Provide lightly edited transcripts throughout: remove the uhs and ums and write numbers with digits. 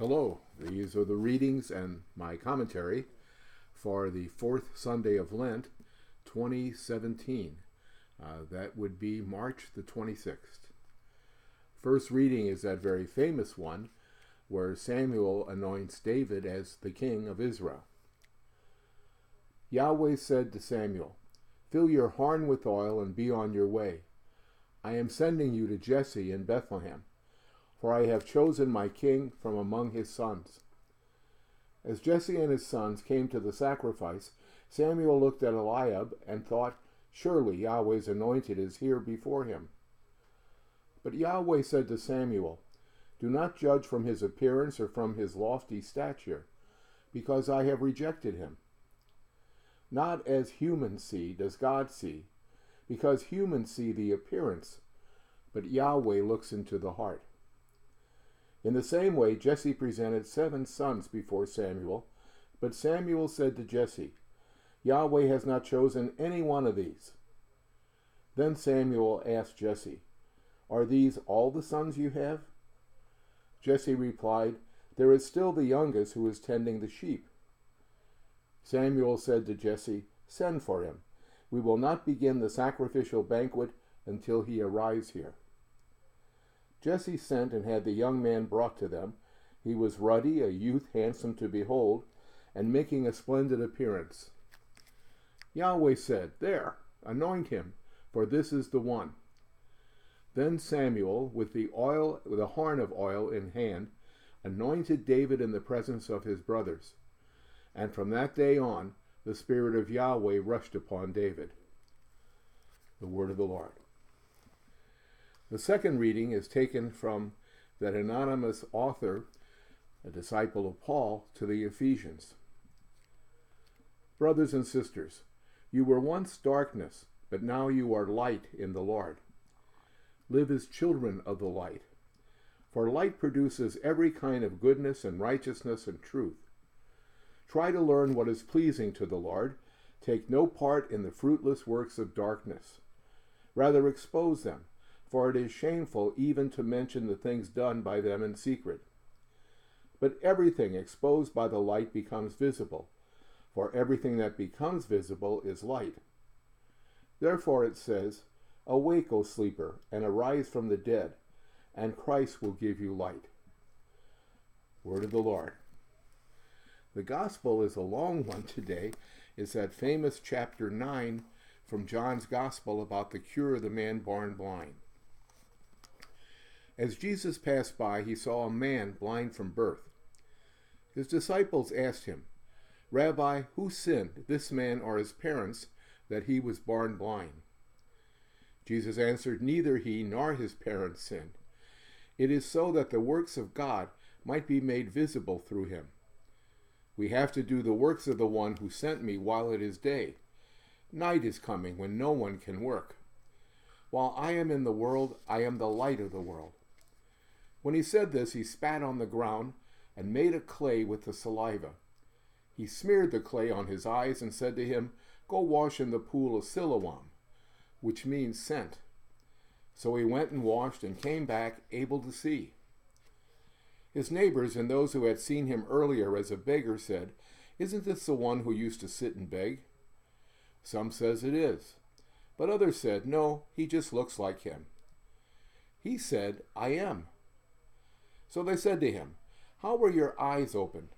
Hello, these are the readings and my commentary for the fourth Sunday of Lent, 2017. That would be March the 26th. First reading is that very famous one where Samuel anoints David as the king of Israel. Yahweh said to Samuel, "Fill your horn with oil and be on your way. I am sending you to Jesse in Bethlehem, for I have chosen my king from among his sons." As Jesse and his sons came to the sacrifice, Samuel looked at Eliab and thought, "Surely Yahweh's anointed is here before him." But Yahweh said to Samuel, "Do not judge from his appearance or from his lofty stature, because I have rejected him. Not as humans see does God see, because humans see the appearance, but Yahweh looks into the heart." In the same way, Jesse presented 7 sons before Samuel, but Samuel said to Jesse, "Yahweh has not chosen any one of these." Then Samuel asked Jesse, "Are these all the sons you have?" Jesse replied, "There is still the youngest who is tending the sheep." Samuel said to Jesse, "Send for him. We will not begin the sacrificial banquet until he arrives here." Jesse sent and had the young man brought to them. He was ruddy, a youth handsome to behold, and making a splendid appearance. Yahweh said, "There, anoint him, for this is the one." Then Samuel, with a horn of oil in hand, anointed David in the presence of his brothers. And from that day on, the Spirit of Yahweh rushed upon David. The word of the Lord. The second reading is taken from that anonymous author, a disciple of Paul, to the Ephesians. Brothers and sisters, you were once darkness, but now you are light in the Lord. Live as children of the light, for light produces every kind of goodness and righteousness and truth. Try to learn what is pleasing to the Lord. Take no part in the fruitless works of darkness. Rather expose them, for it is shameful even to mention the things done by them in secret. But everything exposed by the light becomes visible, for everything that becomes visible is light. Therefore it says, "Awake, O sleeper, and arise from the dead, and Christ will give you light." Word of the Lord. The gospel is a long one today. It's that famous chapter 9 from John's gospel about the cure of the man born blind. As Jesus passed by, he saw a man blind from birth. His disciples asked him, "Rabbi, who sinned, this man or his parents, that he was born blind?" Jesus answered, "Neither he nor his parents sinned. It is so that the works of God might be made visible through him. We have to do the works of the one who sent me while it is day. Night is coming when no one can work. While I am in the world, I am the light of the world." When he said this, he spat on the ground and made a clay with the saliva. He smeared the clay on his eyes and said to him, "Go wash in the pool of Siloam," which means sent. So he went and washed and came back able to see. His neighbors and those who had seen him earlier as a beggar said, "Isn't this the one who used to sit and beg?" Some says it is, but others said, "No, he just looks like him." He said, "I am." So they said to him, "How were your eyes opened?"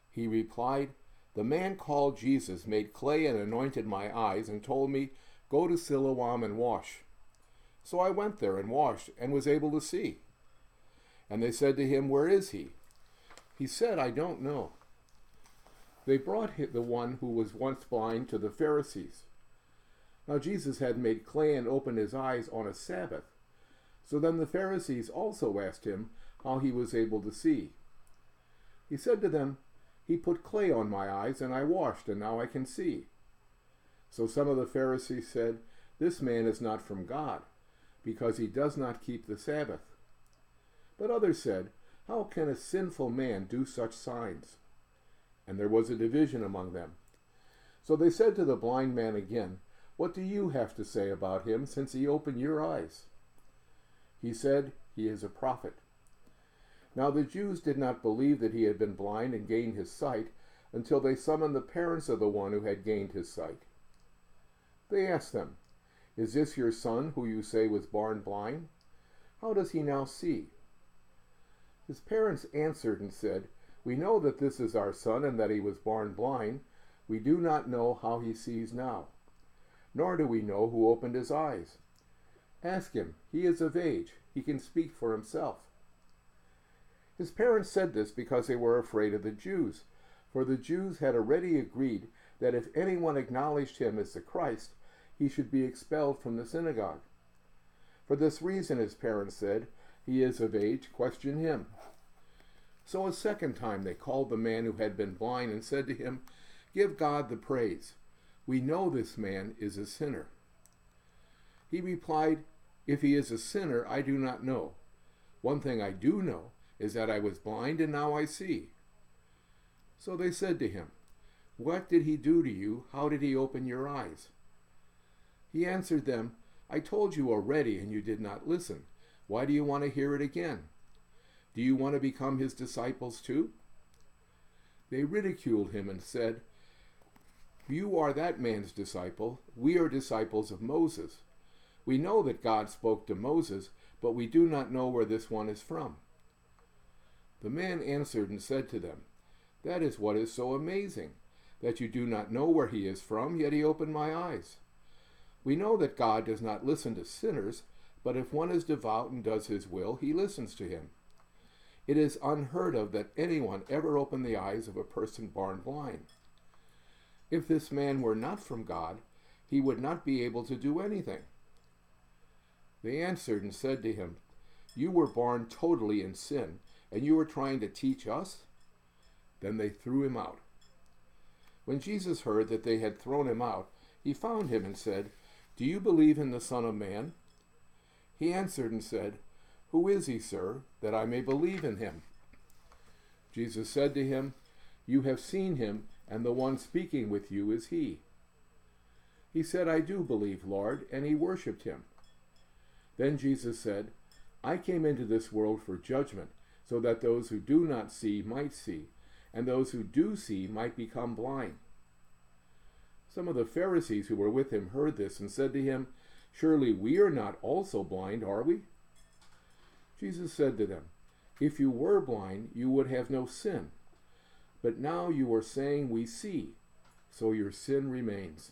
He replied, "The man called Jesus made clay and anointed my eyes and told me, 'Go to Siloam and wash.' So I went there and washed and was able to see." And they said to him, "Where is he?" He said, "I don't know." They brought the one who was once blind to the Pharisees. Now Jesus had made clay and opened his eyes on a Sabbath. So then the Pharisees also asked him how he was able to see. He said to them, "He put clay on my eyes, and I washed, and now I can see." So some of the Pharisees said, "This man is not from God, because he does not keep the Sabbath." But others said, "How can a sinful man do such signs?" And there was a division among them. So they said to the blind man again, "What do you have to say about him, since he opened your eyes?" He said, "He is a prophet." Now the Jews did not believe that he had been blind and gained his sight until they summoned the parents of the one who had gained his sight. They asked them, "Is this your son who you say was born blind? How does he now see?" His parents answered and said, "We know that this is our son and that he was born blind. We do not know how he sees now, nor do we know who opened his eyes. Ask him. He is of age. He can speak for himself." His parents said this because they were afraid of the Jews, for the Jews had already agreed that if anyone acknowledged him as the Christ, he should be expelled from the synagogue. For this reason, his parents said, "He is of age, question him." So a second time they called the man who had been blind and said to him, "Give God the praise. We know this man is a sinner." He replied, "If he is a sinner, I do not know. One thing I do know is that I was blind and now I see." So they said to him, "What did he do to you? How did he open your eyes?" He answered them, "I told you already and you did not listen. Why do you want to hear it again? Do you want to become his disciples too?" They ridiculed him and said, "You are that man's disciple. We are disciples of Moses. We know that God spoke to Moses, but we do not know where this one is from." The man answered and said to them, "That is what is so amazing, that you do not know where he is from, yet he opened my eyes. We know that God does not listen to sinners, but if one is devout and does his will, he listens to him. It is unheard of that anyone ever opened the eyes of a person born blind. If this man were not from God, he would not be able to do anything." They answered and said to him, "You were born totally in sin, and you are trying to teach us?" Then they threw him out. When Jesus heard that they had thrown him out, he found him and said, "Do you believe in the Son of Man?" He answered and said, "Who is he, sir, that I may believe in him?" Jesus said to him, "You have seen him, and the one speaking with you is he." He said, "I do believe, Lord," and he worshipped him. Then Jesus said, "I came into this world for judgment, so that those who do not see might see, and those who do see might become blind." Some of the Pharisees who were with him heard this and said to him, "Surely we are not also blind, are we?" Jesus said to them, "If you were blind, you would have no sin. But now you are saying we see, so your sin remains."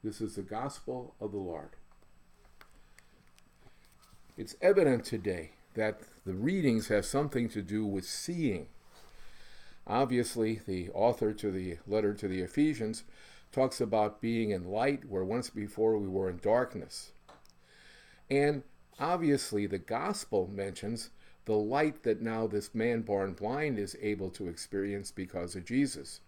This is the gospel of the Lord. It's evident today that the readings have something to do with seeing. Obviously, the author to the letter to the Ephesians talks about being in light where once before we were in darkness. And obviously, the gospel mentions the light that now this man born blind is able to experience because of Jesus.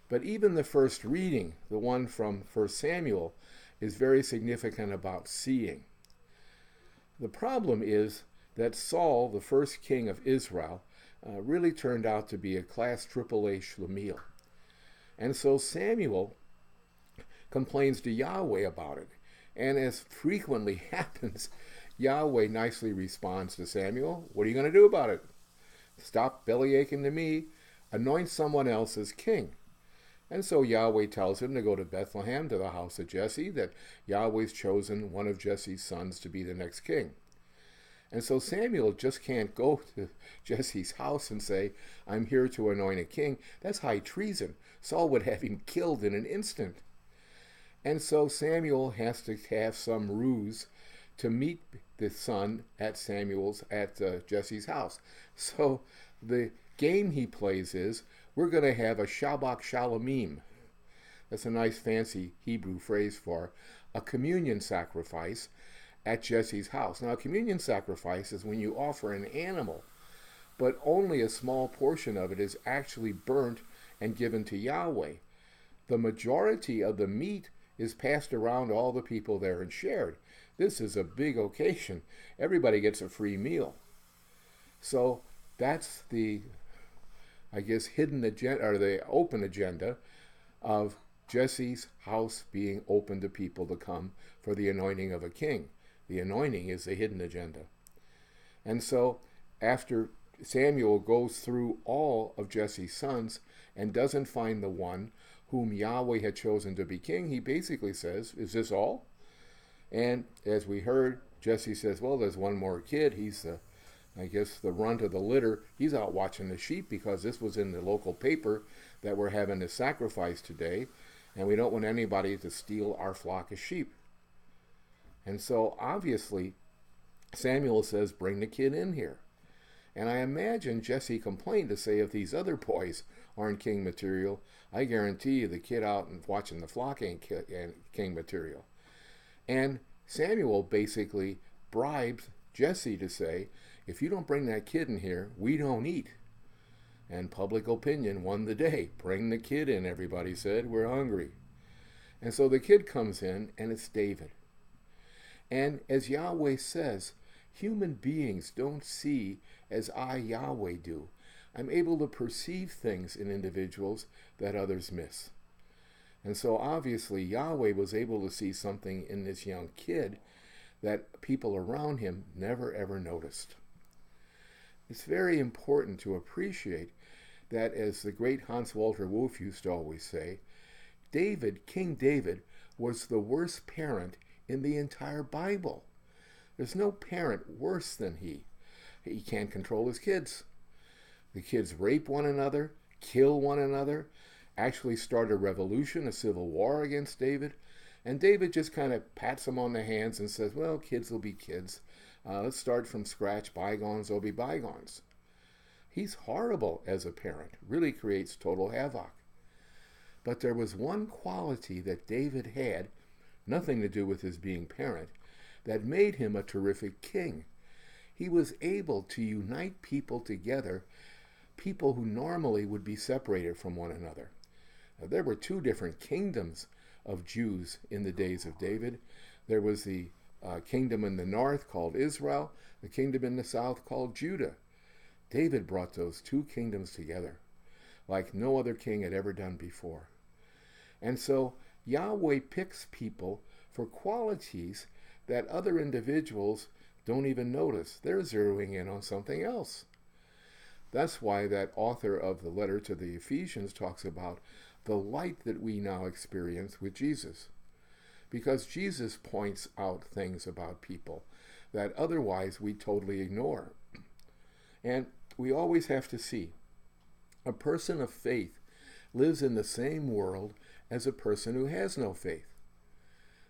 But even the first reading, the one from 1 Samuel, is very significant about seeing. The problem is that Saul, the first king of Israel, really turned out to be a class AAA schlemiel. And so Samuel complains to Yahweh about it. And as frequently happens, Yahweh nicely responds to Samuel, "What are you going to do about it? Stop bellyaching to me. Anoint someone else as king." And so Yahweh tells him to go to Bethlehem, to the house of Jesse, that Yahweh's chosen one of Jesse's sons to be the next king. And so Samuel just can't go to Jesse's house and say, "I'm here to anoint a king." That's high treason. Saul would have him killed in an instant. And so Samuel has to have some ruse to meet the son at Jesse's house. So the game he plays is, we're going to have a Shabbat Shalomim. That's a nice fancy Hebrew phrase for a communion sacrifice at Jesse's house. Now, a communion sacrifice is when you offer an animal, but only a small portion of it is actually burnt and given to Yahweh. The majority of the meat is passed around to all the people there and shared. This is a big occasion. Everybody gets a free meal. So that's the, hidden agenda, or the open agenda of Jesse's house being open to people to come for the anointing of a king. The anointing is the hidden agenda. And so after Samuel goes through all of Jesse's sons and doesn't find the one whom Yahweh had chosen to be king, he basically says, is this all? And as we heard, Jesse says, well, there's one more kid. He's I guess the runt of the litter. He's out watching the sheep because this was in the local paper that we're having a sacrifice today, and we don't want anybody to steal our flock of sheep. And so obviously Samuel says, bring the kid in here. And I imagine Jesse complained to say, if these other boys aren't king material, I guarantee you the kid out and watching the flock ain't king material. And Samuel basically bribes Jesse to say, if you don't bring that kid in here, we don't eat. And public opinion won the day. Bring the kid in, everybody said. We're hungry. And so the kid comes in, and it's David. And as Yahweh says, human beings don't see as I, Yahweh, do. I'm able to perceive things in individuals that others miss. And so obviously Yahweh was able to see something in this young kid that people around him never ever noticed. It's very important to appreciate that, as the great Hans Walter Wolff used to always say, King David, was the worst parent in the entire Bible. There's no parent worse than he. He can't control his kids. The kids rape one another, kill one another, actually start a revolution, a civil war against David. And David just kind of pats them on the hands and says, well, kids will be kids. Let's start from scratch. Bygones will be bygones. He's horrible as a parent, really creates total havoc. But there was one quality that David had, nothing to do with his being parent, that made him a terrific king. He was able to unite people together, people who normally would be separated from one another. Now, there were two different kingdoms of Jews in the days of David. There was the kingdom in the north called Israel, the kingdom in the south called Judah. David brought those two kingdoms together like no other king had ever done before. And so Yahweh picks people for qualities that other individuals don't even notice. They're zeroing in on something else. That's why that author of the letter to the Ephesians talks about the light that we now experience with Jesus. Because Jesus points out things about people that otherwise we totally ignore. And we always have to see, a person of faith lives in the same world as a person who has no faith.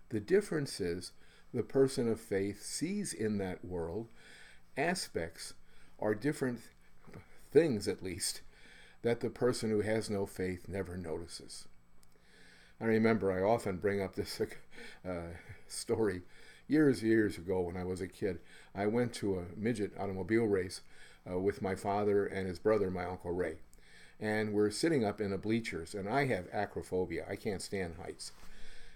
The difference is the person of faith sees in that world aspects, or different things at least, that the person who has no faith never notices. I remember I often bring up this story. Years ago when I was a kid, I went to a midget automobile race with my father and his brother, my Uncle Ray. And we're sitting up in the bleachers, and I have acrophobia. I can't stand heights.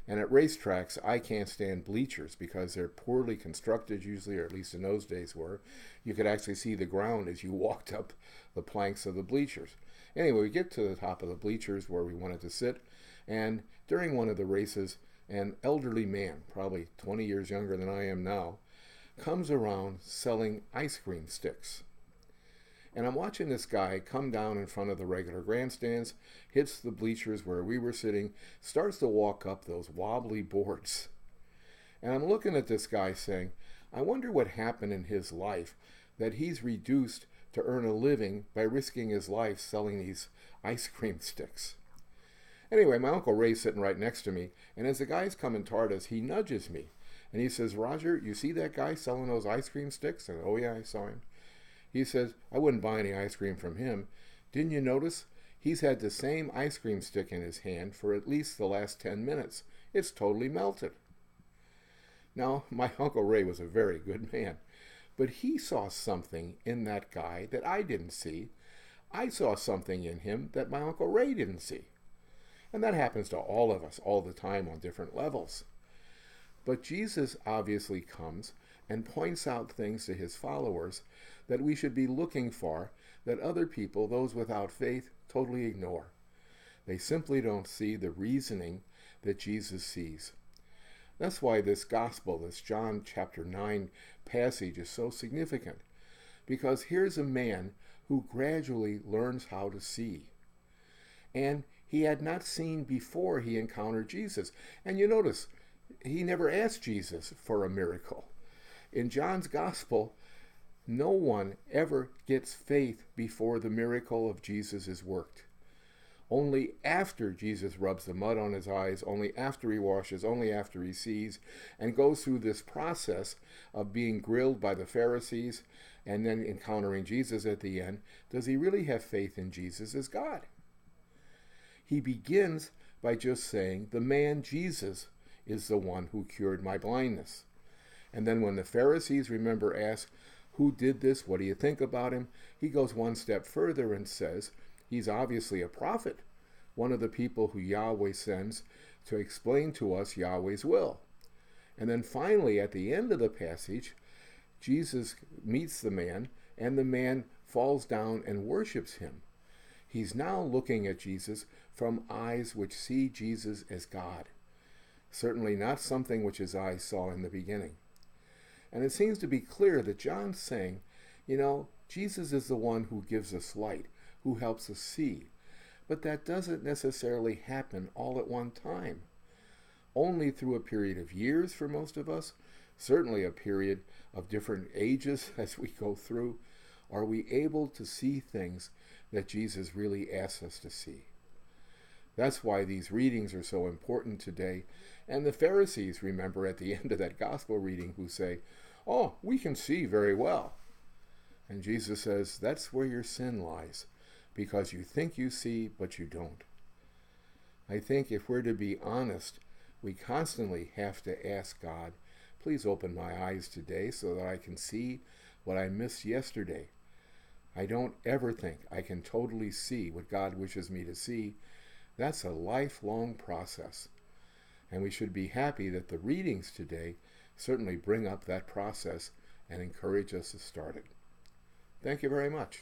And at racetracks, I can't stand bleachers because they're poorly constructed usually, or at least in those days were. You could actually see the ground as you walked up the planks of the bleachers. Anyway, we get to the top of the bleachers where we wanted to sit, and during one of the races, an elderly man, probably 20 years younger than I am now, comes around selling ice cream sticks. And I'm watching this guy come down in front of the regular grandstands, hits the bleachers where we were sitting, starts to walk up those wobbly boards. And I'm looking at this guy saying, I wonder what happened in his life that he's reduced to earn a living by risking his life selling these ice cream sticks. Anyway, my Uncle Ray's sitting right next to me, and as the guy's coming toward us, he nudges me. And he says, Roger, you see that guy selling those ice cream sticks? And oh yeah, I saw him. He says, I wouldn't buy any ice cream from him. Didn't you notice? He's had the same ice cream stick in his hand for at least the last 10 minutes. It's totally melted. Now, my Uncle Ray was a very good man, but he saw something in that guy that I didn't see. I saw something in him that my Uncle Ray didn't see. And that happens to all of us all the time on different levels. But Jesus obviously comes and points out things to his followers that we should be looking for that other people, those without faith, totally ignore. They simply don't see the reasoning that Jesus sees. That's why this gospel, this John chapter 9 passage is so significant. Because here's a man who gradually learns how to see. And he had not seen before he encountered Jesus. And you notice, he never asked Jesus for a miracle. In John's gospel, no one ever gets faith before the miracle of Jesus is worked. Only after Jesus rubs the mud on his eyes, only after he washes, only after he sees, and goes through this process of being grilled by the Pharisees and then encountering Jesus at the end, does he really have faith in Jesus as God. He begins by just saying, the man Jesus is the one who cured my blindness. And then when the Pharisees, remember, ask, who did this? What do you think about him? He goes one step further and says, he's obviously a prophet, one of the people who Yahweh sends to explain to us Yahweh's will. And then finally, at the end of the passage, Jesus meets the man, and the man falls down and worships him. He's now looking at Jesus from eyes which see Jesus as God. Certainly not something which his eyes saw in the beginning. And it seems to be clear that John's saying, Jesus is the one who gives us light, who helps us see. But that doesn't necessarily happen all at one time. Only through a period of years for most of us, certainly a period of different ages as we go through, are we able to see things that Jesus really asks us to see. That's why these readings are so important today. And the Pharisees, remember, at the end of that gospel reading, who say, oh, we can see very well. And Jesus says, that's where your sin lies, because you think you see, but you don't. I think if we're to be honest, we constantly have to ask God, please open my eyes today so that I can see what I missed yesterday. I don't ever think I can totally see what God wishes me to see. That's a lifelong process. And we should be happy that the readings today certainly bring up that process and encourage us to start it. Thank you very much.